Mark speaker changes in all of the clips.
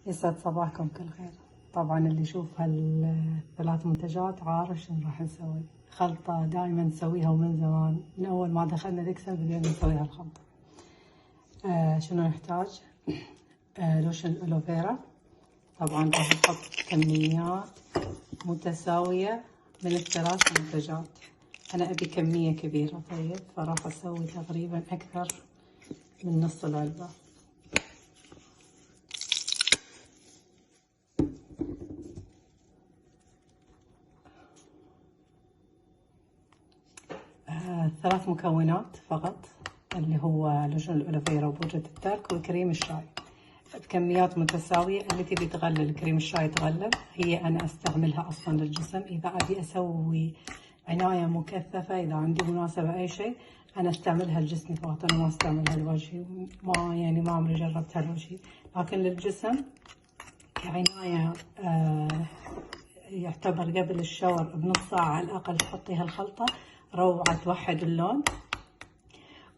Speaker 1: يسعد صباحكم كل خير. طبعا اللي يشوف هالثلاث منتجات عارف شنو راح نسوي. خلطة دائما نسويها ومن زمان، من أول ما دخلنا الإكسل بدينا نسوي هالخلطة. شنو نحتاج؟ لوشن الألوفيرا. طبعا راح نحط كميات متساوية من الثلاث منتجات. أنا أبي كمية كبيرة طيب، فراح أسوي تقريبا أكثر من نص العلبة. ثلاث مكونات فقط، اللي هو لوشن الألوفيرا وبودرة الترك وكريم الشاي بكميات متساوية. اللي تبي تغلل كريم الشاي تغلل، هي أنا أستعملها أصلا للجسم. إذا أبي أسوي عناية مكثفة، إذا عندي مناسبة أي شيء، أنا أستعملها لجسمي فقط، أنا ما أستعملها لوجهي. ما عمري جربتها لوجهي، لكن للجسم كعناية يعتبر قبل الشاور بنص ساعة على الأقل تحطي هالخلطة. روعة، توحد اللون،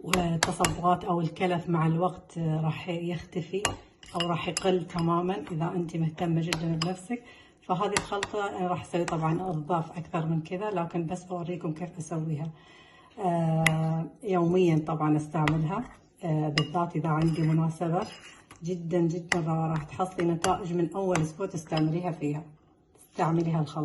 Speaker 1: والتصبغات أو الكلف مع الوقت راح يختفي أو راح يقل تماما إذا أنت مهتمة جدا بنفسك. فهذه الخلطة أنا راح أسوي طبعا أضاف أكثر من كذا، لكن بس أوريكم كيف أسويها. يوميا طبعا أستعملها، بالذات إذا عندي مناسبة. جدا جدا راح تحصلي نتائج من أول أسبوع تستعمليها الخلطة.